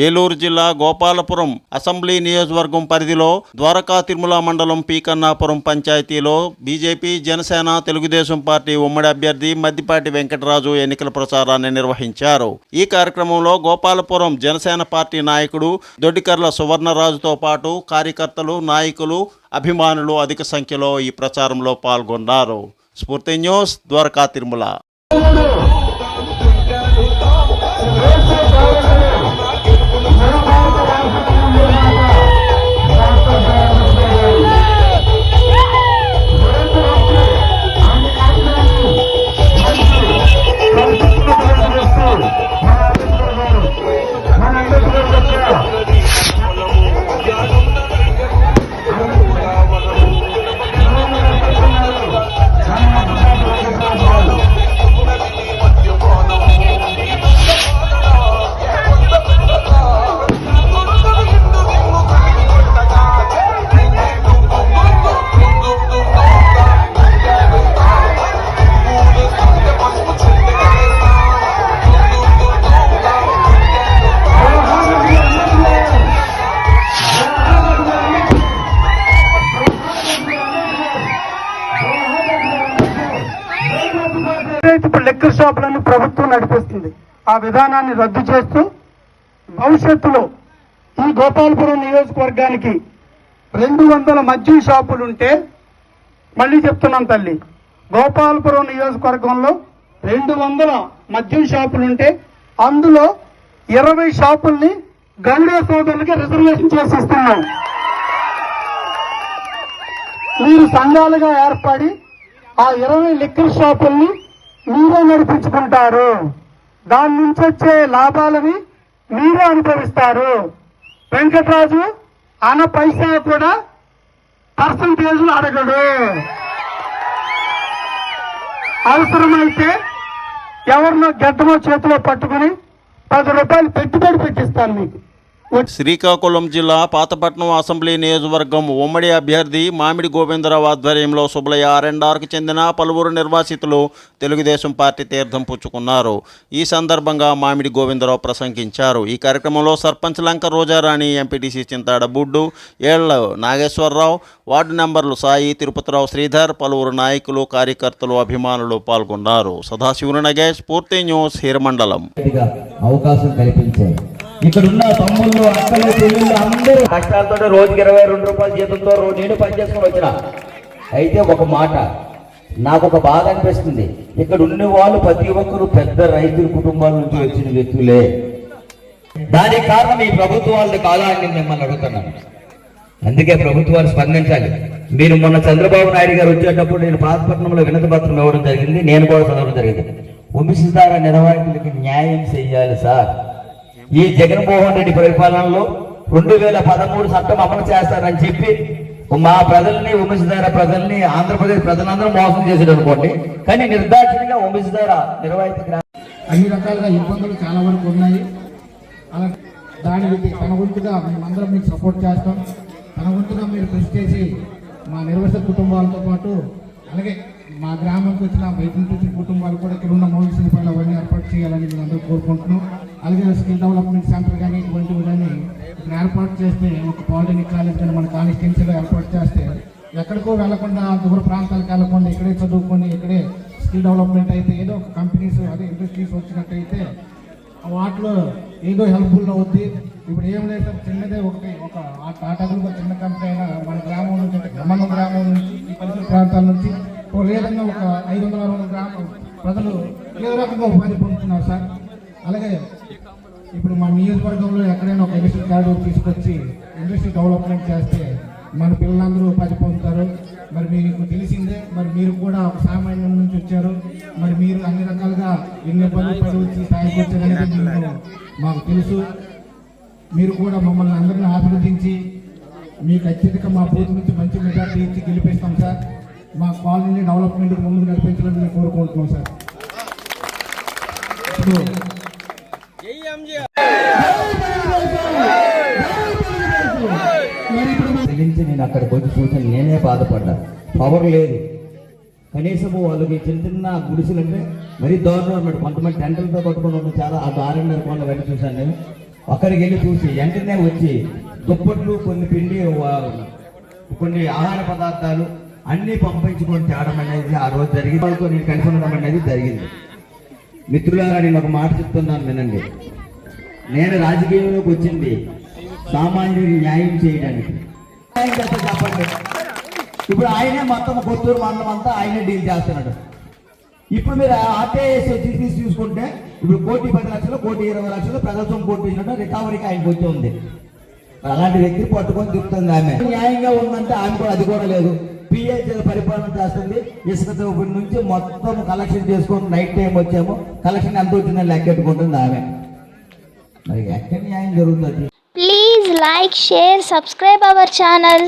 ఏలూరు జిల్లా గోపాలపురం అసెంబ్లీ నియోజకవర్గం పరిధిలో ద్వారకా తిరుమల మండలం పి కన్నాపురం పంచాయతీలో బీజేపీ, జనసేన, తెలుగుదేశం పార్టీ ఉమ్మడి అభ్యర్థి మద్దిపాటి వెంకటరాజు ఎన్నికల ప్రచారాన్ని నిర్వహించారు. ఈ కార్యక్రమంలో గోపాలపురం జనసేన పార్టీ నాయకుడు దొడ్డికర్ల సువర్ణరాజుతో పాటు కార్యకర్తలు, నాయకులు, అభిమానులు అధిక సంఖ్యలో ఈ ప్రచారంలో పాల్గొన్నారు. స్ఫూర్తి న్యూస్, ద్వారకా తిరుమల. ఇప్పుడు లెక్కర్ షాపులను ప్రభుత్వం నడిపిస్తుంది. ఆ విధానాన్ని రద్దు చేస్తూ భవిష్యత్తులో ఈ గోపాలపురం నియోజకవర్గానికి 200 మద్యం షాపులుంటే, మళ్ళీ చెప్తున్నాం తల్లి, గోపాలపురం నియోజకవర్గంలో 200 మద్యం షాపులుంటే అందులో 20 షాపుల్ని గౌడ సోదరులకి రిజర్వేషన్ చేసి ఇస్తున్నాం. మీరు సంఘాలుగా ఏర్పడి ఆ 20 లిక్కర్ షాపుల్ని మీరే నడిపించుకుంటారు. దాని నుంచి వచ్చే లాభాలని మీరే అనుభవిస్తారు. వెంకటరాజు అన్న పైసా కూడా పర్సంటేజ్లు అడగడు. అవసరమైతే ఎవరినో గడ్డమో చేతిలో పట్టుకుని 10 రూపాయలు పెట్టుబడి పెట్టిస్తాను మీకు. శ్రీకాకుళం జిల్లా పాతపట్నం అసెంబ్లీ నియోజకవర్గం ఉమ్మడి అభ్యర్థి మామిడి గోవిందరావు ఆధ్వర్యంలో సుబ్బలయ్య R&Rకు చెందిన పలువురు నిర్వాసితులు తెలుగుదేశం పార్టీ తీర్థం పుచ్చుకున్నారు. ఈ సందర్భంగా మామిడి గోవిందరావు ప్రసంగించారు. ఈ కార్యక్రమంలో సర్పంచ్ లంక రోజారాణి, ఎంపీటీసీ చింతాడ బుడ్డు, ఏళ్ల నాగేశ్వరరావు, వార్డు మెంబర్లు సాయి, తిరుపతిరావు, శ్రీధర్, పలువురు నాయకులు, కార్యకర్తలు, అభిమానులు పాల్గొన్నారు. సదాశివుని నగేష్, పూర్తి న్యూస్, హీరమండలం. అవకాశం కల్పించారు. ఇక్కడ ఉన్న తమ్ముళ్ళు, అక్కలు, చెల్లెళ్ళు అందరూ కష్టాలతో రోజుకి 22 రూపాయల జీతంతో నేను పనిచేసుకుని వచ్చిన. అయితే ఒక మాట నాకు ఒక బాధ అనిపిస్తుంది. ఇక్కడ ఉన్న వాళ్ళు ప్రతి ఒక్కరు పెద్ద రైతుల కుటుంబాల నుంచి వచ్చిన వ్యక్తులే. దానికి కారణం ఈ ప్రభుత్వాలు కాదా అని నేను మిమ్మల్ని అడుగుతున్నాను. అందుకే ప్రభుత్వాలు స్పందించాలి. మీరు మొన్న చంద్రబాబు నాయుడు గారు వచ్చేటప్పుడు నేను పాతపట్నంలో వినతి పత్రం ఇవ్వడం జరిగింది. నేను కూడా చదవడం జరిగింది. వంశధార నిర్వాహకులకి న్యాయం చెయ్యాలి సార్. ఈ జగన్మోహన్ రెడ్డి పరిపాలనలో 2013 చట్టం అమలు చేస్తారని చెప్పి మా ప్రజల్ని, వంశధార ప్రజల్ని, ఆంధ్రప్రదేశ్ ప్రజలందరూ మోసం చేసాడు అనుకోండి. కానీ నిర్దాక్షిణ్యంగా వంశధార నిర్వాహిత అన్ని రకాలుగా ఇబ్బందులు చాలా వరకు ఉన్నాయి. అలా దానికి తన వంతుగా మేమందరం మీకు సపోర్ట్ చేస్తాం. తన వంతుగా మీరు కృషి చేసి మా నిర్వహణ కుటుంబాలతో పాటు అలాగే మా గ్రామంకి వచ్చిన బయట నుంచి వచ్చిన కుటుంబాలు కూడా ఇక్కడ ఉన్న మౌలిక సదుపాయాలు అవన్నీ ఏర్పాటు చేయాలని మేము అందరూ కోరుకుంటున్నాం. అలాగే స్కిల్ డెవలప్మెంట్ సెంటర్ కానీ ఇటువంటివి కానీ ఇక్కడ ఏర్పాటు చేస్తే, ఒక పాలిటెక్నిక్ కాలేజ్ కానీ మన కాన్స్టిట్యున్సీలో ఏర్పాటు చేస్తే ఎక్కడికో వెళ్లకుండా, దూర ప్రాంతాలకు వెళ్లకుండా ఇక్కడే చదువుకొని ఇక్కడే స్కిల్ డెవలప్మెంట్ అయితే ఏదో ఒక కంపెనీస్, అదే ఇండస్ట్రీస్ వచ్చినట్టయితే వాటిలో ఏదో హెల్ప్ఫుల్ అవుద్ది. ఇప్పుడు ఏం లేదు సార్, చిన్నదే ఒక టాటా గ్రూప్ చిన్న కంపెనీ అయినా మన గ్రామం నుంచి, అంటే గ్రామం నుంచి, ఈ పరిసర ప్రాంతాల నుంచి లేదంగా ఒక 500-600 గ్రామం ప్రజలు ఏదో రకంగా ఉపాధి పొందుతున్నారు సార్. అలాగే ఇప్పుడు మా నియోజకవర్గంలో ఎక్కడైనా ఒక ఇండస్ట్రీ కారిడార్ తీసుకొచ్చి ఇండస్ట్రీ డెవలప్మెంట్ చేస్తే మన పిల్లలందరూ ఉపాధి పొందుతారు. మరి మీకు తెలిసిందే, మరి మీరు కూడా ఒక సామాన్యం నుంచి వచ్చారు. మరి మీరు అన్ని రకాలుగా ఎన్ని ఇబ్బందులు పడి వచ్చి స్థాయికి వచ్చారనేది మాకు తెలుసు. మీరు కూడా మమ్మల్ని అందరినీ ఆశీర్వదించి మీకు అత్యధిక మా బూత్ నుంచి మంచి మెజార్టీ ఇచ్చి గెలిపిస్తాం సార్. మా కాలనీ డెవలప్మెంట్కి ముందుకు నడిపించాలని మేము కోరుకుంటున్నాం సార్. ఇప్పుడు నేను అక్కడికి వచ్చి చూసాను. నేనే బాధపడ్డా. పవర్ లేదు, కనీసము వాళ్ళకి చిన్న చిన్న గుడిసెలు అంటే మరీ దారుణం అన్నమాట. కొంతమంది టెంటలతో కట్టుకుని చాలా ఆ R&R వెళ్ళి చూశాను నేను. అక్కడికి వెళ్ళి చూసి వెంటనే వచ్చి దుప్పట్లు, కొన్ని పిండి, కొన్ని ఆహార పదార్థాలు అన్నీ పంపించుకొని తేవడం అనేది ఆ రోజు జరిగింది. వాళ్ళతో నేను కలిసి ఉండడం అనేది జరిగింది. మిత్రులారా, నేను ఒక మాట చెప్తున్నాను వినండి. నేను రాజకీయంలోకి వచ్చింది సామాన్యుడికి న్యాయం చేయడానికి. న్యాయం చేస్తే చెప్పండి. ఇప్పుడు ఆయనే మొత్తం కొత్తూరు మండలం అంతా ఆయనే డీల్ చేస్తున్నాడు. ఇప్పుడు మీరు ఆర్టీఐఎస్ తీసి చూసుకుంటే ఇప్పుడు 1,10,00,000, 1,20,00,000 ప్రజాస్వామ్యం కోర్టు ఇచ్చినట్టు రికవరీకి ఆయనకు వచ్చి ఉంది. అలాంటి వ్యక్తిని పట్టుకొని చెప్తుంది ఆమె. న్యాయంగా ఉందంటే ఆమె కూడా అది కూడా లేదు. పిహెచ్ పరిపాలన చేస్తుంది. ఇసుక నుంచి మొత్తం కలెక్షన్ చేసుకొని నైట్ టైం వచ్చాము, కలెక్షన్ ఎంత వచ్చిందని లెక్కెట్టుకుంటుంది ఆమె. మరి ఎక్కడ న్యాయం జరుగుతుంది? Please like, share, subscribe our channel.